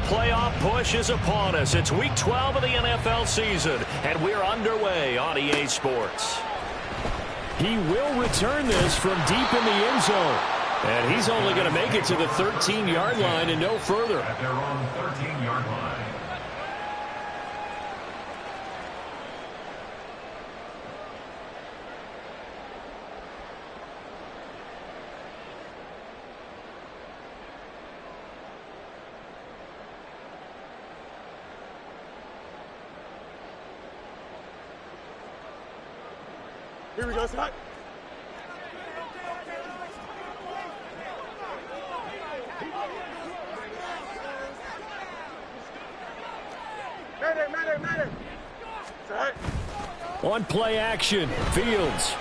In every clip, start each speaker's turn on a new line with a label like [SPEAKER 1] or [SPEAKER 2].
[SPEAKER 1] playoff push is upon us. It's Week 12 of the NFL season, and we're underway on EA Sports.
[SPEAKER 2] He will return this from deep in the end zone. And he's only going to make it to the 13-yard line and no further.
[SPEAKER 3] At their own 13-yard line.
[SPEAKER 4] Here we go, Scott. Matter.
[SPEAKER 2] On play action, Fields.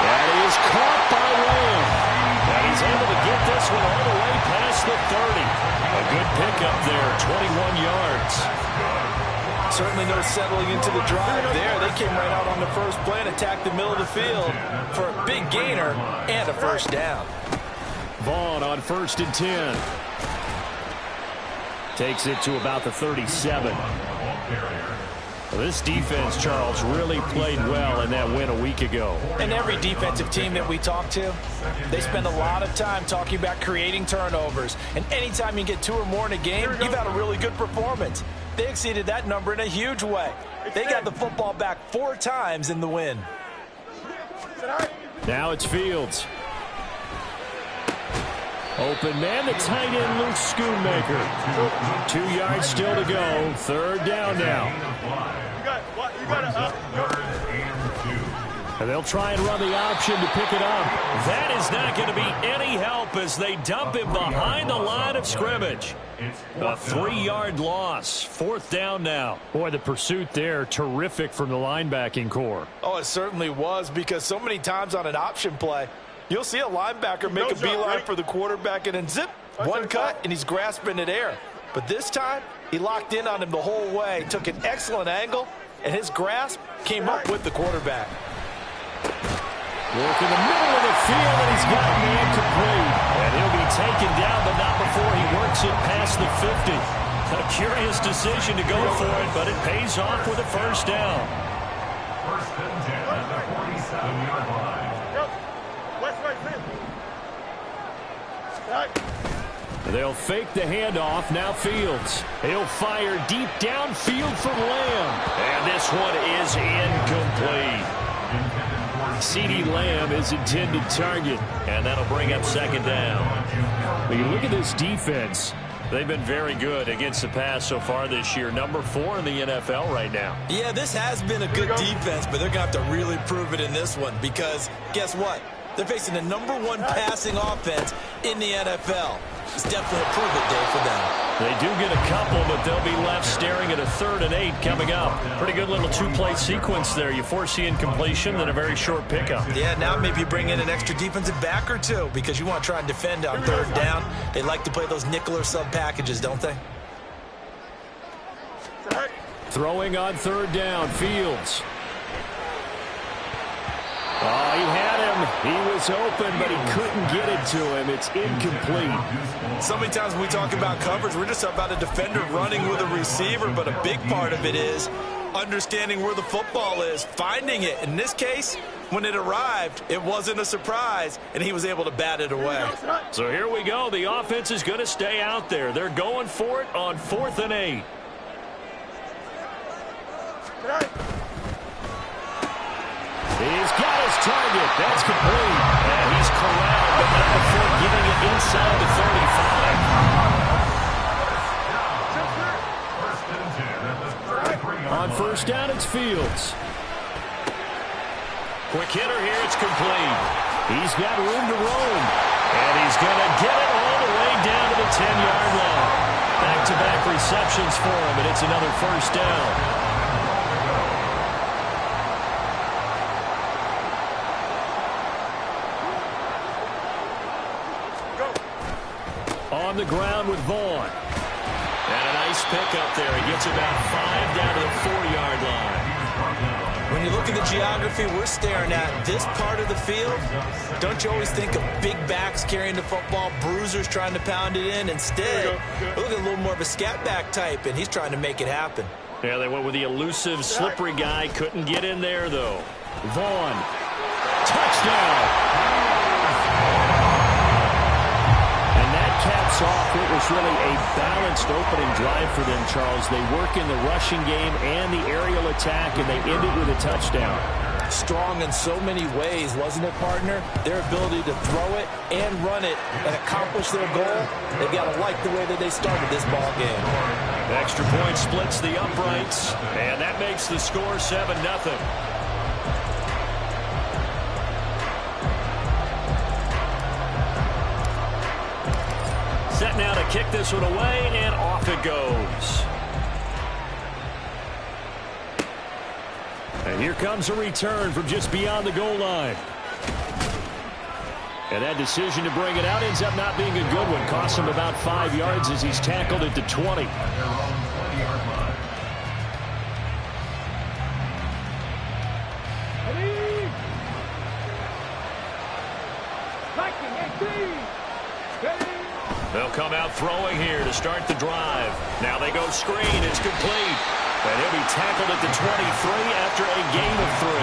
[SPEAKER 2] That is caught by Lamb.
[SPEAKER 1] And he's able to get this one all the way past the 30. A good pickup there, 21 yards.
[SPEAKER 5] Certainly no settling into the drive there. They came right out on the first play and attacked the middle of the field for a big gainer and a first down.
[SPEAKER 2] Vaughn on 1st and 10. Takes it to about the 37. Well, this defense, Charles, really played well in that win a week ago.
[SPEAKER 5] And every defensive team that we talk to, they spend a lot of time talking about creating turnovers. And anytime you get 2 or more in a game, you've had a really good performance. They exceeded that number in a huge way. They got the football back 4 times in the win.
[SPEAKER 2] Now it's Fields. Open man, the tight end, Luke Schoonmaker. 2 yards still to go. 3rd down now.
[SPEAKER 4] You got it.
[SPEAKER 1] And they'll try and run the option to pick it up. That is not going to be any help as they dump him behind the line of scrimmage. A 3-yard loss. 4th down now.
[SPEAKER 2] Boy, the pursuit there, terrific from the linebacking core.
[SPEAKER 5] Oh, it certainly was, because so many times on an option play, you'll see a linebacker make a beeline for the quarterback and then zip, one cut, and he's grasping at air. But this time, he locked in on him the whole way, took an excellent angle, and his grasp came up with the quarterback.
[SPEAKER 2] Work in the middle of the field, and he's got man complete.
[SPEAKER 1] And he'll be taken down, but not before he works it past the 50. A curious decision to go for it, but it pays off with a first down.
[SPEAKER 3] 1st and 10 at the 47-yard line.
[SPEAKER 1] They'll fake the handoff. Now Fields. He'll fire deep downfield from Lamb. And this one is incomplete. CeeDee Lamb is intended target. And that'll bring up 2nd down.
[SPEAKER 2] When you look at this defense,
[SPEAKER 1] they've been very good against the pass so far this year. Number 4 in the NFL right now.
[SPEAKER 5] Yeah, this has been a good defense, but they're going to have to really prove it in this one, because guess what? They're facing the number 1 passing offense in the NFL. It's definitely a prove-it day for them.
[SPEAKER 1] They do get a couple, but they'll be left staring at a 3rd and 8 coming up. Pretty good little 2-play sequence there. You force the incompletion, then a very short pickup.
[SPEAKER 5] Yeah, now maybe bring in an extra defensive back or 2, because you want to try and defend on 3rd down. They like to play those nickel or sub packages, don't they?
[SPEAKER 2] throwing on 3rd down, Fields.
[SPEAKER 1] Oh, he had him. He was open, but he couldn't get it to him. It's incomplete.
[SPEAKER 5] So many times when we talk about coverage, we're just about a defender running with a receiver, but a big part of it is understanding where the football is, finding it. In this case, when it arrived, it wasn't a surprise, and he was able to bat it away.
[SPEAKER 1] So here we go. The offense is going to stay out there. They're going for it on 4th and 8. He's got his target. That's complete. And he's corralled, but not before giving it inside the 35.
[SPEAKER 2] On 1st down, it's Fields.
[SPEAKER 1] Quick hitter here. It's complete. He's got room to roam. And he's going to get it all the way down to the 10-yard line. Back-to-back receptions for him, and it's another 1st down. On the ground with Vaughn. And a nice pickup there. He gets about 5 down to the 4-yard line.
[SPEAKER 5] When when you look at the geography we're staring at, this part of the field, don't you always think of big backs carrying the football, bruisers trying to pound it in? Instead, look at a little more of a scat back type, and he's trying to make it happen.
[SPEAKER 1] Yeah, they went with the elusive, slippery guy. Couldn't get in there, though. Vaughn. Touchdown. And that caps off what was really a balanced opening drive for them, Charles. They work in the rushing game and the aerial attack, and they end it with a touchdown.
[SPEAKER 5] Strong in so many ways, wasn't it, partner? Their ability to throw it and run it and accomplish their goal, they've got to like the way that they started this ball game.
[SPEAKER 1] Extra point splits the uprights, and that makes the score 7-0. Set now to kick this one away, and off it goes. And here comes a return from just beyond the goal line. And that decision to bring it out ends up not being a good one. Costs him about 5 yards as he's tackled at the 20. They'll come out throwing here to start the drive. Now they go screen. It's complete. And he'll be tackled at the 23 after a gain of 3.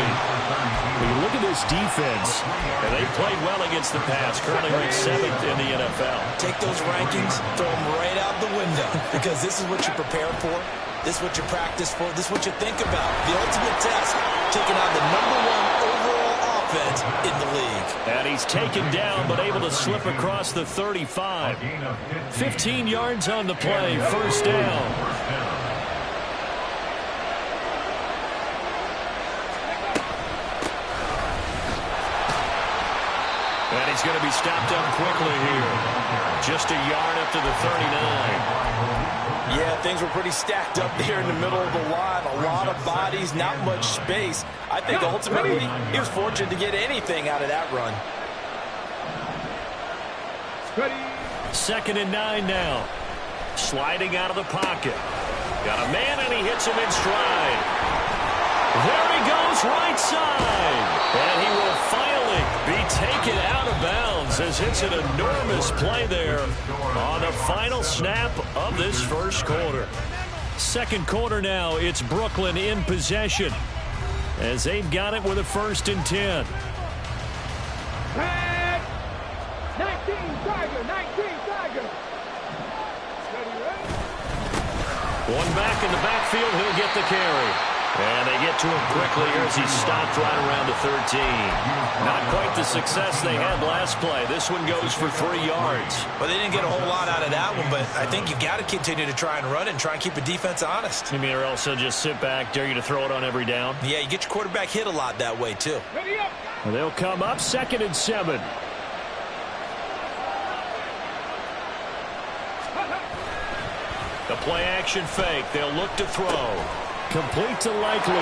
[SPEAKER 1] When you look at this defense, and they played well against the pass, currently ranked 7th in the NFL.
[SPEAKER 5] Take those rankings, throw them right out the window, because this is what you prepare for. This is what you practice for. This is what you think about. The ultimate test, taking out the #1 overall offense in the league.
[SPEAKER 1] And he's taken down, but able to slip across the 35. 15 yards on the play, first down. And he's going to be stopped up quickly here. Just a yard up to the 39.
[SPEAKER 5] Yeah, things were pretty stacked up there in the middle of the line. A lot of bodies, not much space. I think ultimately he was fortunate to get anything out of that run.
[SPEAKER 1] 2nd and 9 now. Sliding out of the pocket. Got a man, and he hits him in stride. There he goes, right side. And he will finally be taken out of bounds as it's an enormous play there on the final snap of this first quarter. Second quarter now, it's Brooklyn in possession as they've got it with a 1st and 10.
[SPEAKER 4] 19 Tiger.
[SPEAKER 1] One back in the backfield, he'll get the carry. And they get to him quickly here as he's stopped right around the 13. Not quite the success they had last play. This one goes for 3 yards.
[SPEAKER 5] Well, they didn't get a whole lot out of that one, but I think you've got to continue to try and run it and try and keep the defense honest.
[SPEAKER 1] You mean, or else they'll just sit back, dare you to throw it on every down?
[SPEAKER 5] Yeah, you get your quarterback hit a lot that way, too.
[SPEAKER 1] Well, they'll come up 2nd and 7. The play action fake. They'll look to throw. Complete to Likely.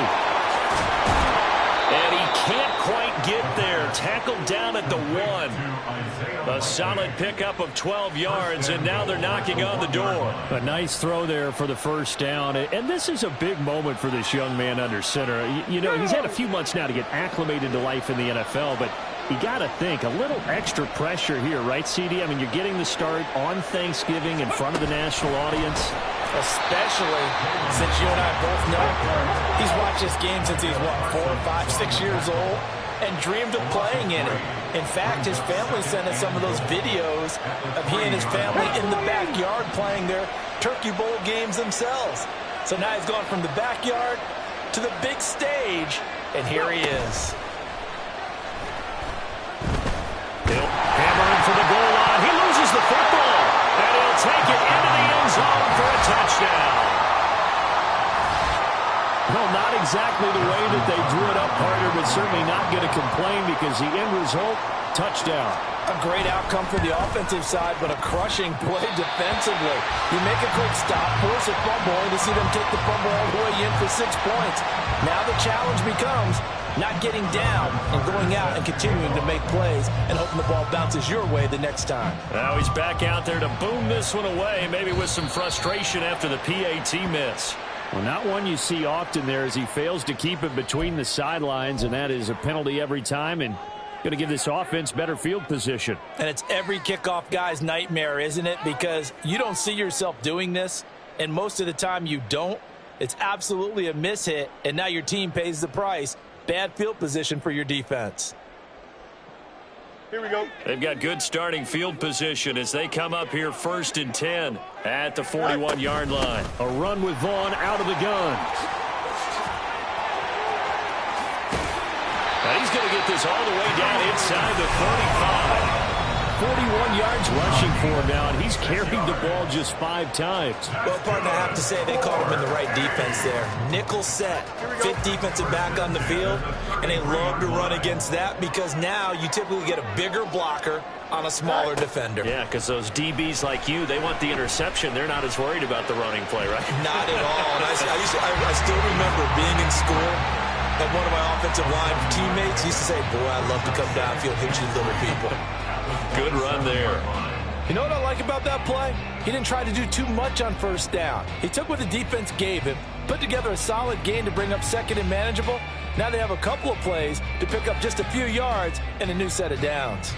[SPEAKER 1] And he can't quite get there. Tackled down at the 1. A solid pickup of 12 yards, and now they're knocking on the door. A nice throw there for the first down. And this is a big moment for this young man under center. You know, he's had a few months now to get acclimated to life in the NFL, but you got to think, a little extra pressure here, right, CD? I mean, you're getting the start on Thanksgiving in front of the national audience.
[SPEAKER 5] Especially since you and I both know he's watched this game since he's, 4, 5, 6 years old and dreamed of playing in it. In fact, his family sent us some of those videos of he and his family in the backyard playing their Turkey Bowl games themselves. So now he's gone from the backyard to the big stage, and here he is.
[SPEAKER 1] He'll hammer in for the goal line. He loses the football, and he'll take it into the end zone for a touchdown. Well, not exactly the way that they drew it up, partner, but certainly not going to complain because the end result, touchdown.
[SPEAKER 5] A great outcome for the offensive side, but a crushing play defensively. You make a quick stop, force a fumble, and to see them take the fumble all the way in for 6 points. Now the challenge becomes not getting down and going out and continuing to make plays and hoping the ball bounces your way the next time.
[SPEAKER 1] Now he's back out there to boom this one away, maybe with some frustration after the PAT miss.
[SPEAKER 2] Well, not one you see often there as he fails to keep it between the sidelines, and that is a penalty every time and going to give this offense better field position.
[SPEAKER 5] And it's every kickoff guy's nightmare, isn't it? Because you don't see yourself doing this, and most of the time you don't. It's absolutely a mishit, and now your team pays the price. Bad field position for your defense.
[SPEAKER 1] Here we go. They've got good starting field position as they come up here 1st and 10 at the 41-yard line.
[SPEAKER 2] A run with Vaughn out of the gun.
[SPEAKER 1] Now he's going to get this all the way down inside the 35.
[SPEAKER 2] 41 yards rushing for him now, and he's carried the ball just 5 times.
[SPEAKER 5] Well, partner, I have to say they called him in the right defense there. Nickel set, fifth defensive back on the field, and they love to run against that because now you typically get a bigger blocker on a smaller defender.
[SPEAKER 1] Yeah, because those DBs like you, they want the interception. They're not as worried about the running play, right?
[SPEAKER 5] Not at all. And I still remember being in school, and one of my offensive line teammates used to say, boy, I'd love to come downfield, hit you little people.
[SPEAKER 1] Good run there.
[SPEAKER 5] You know what I like about that play? He didn't try to do too much on first down. He took what the defense gave him, put together a solid gain to bring up second and manageable. Now they have a couple of plays to pick up just a few yards and a new set of downs.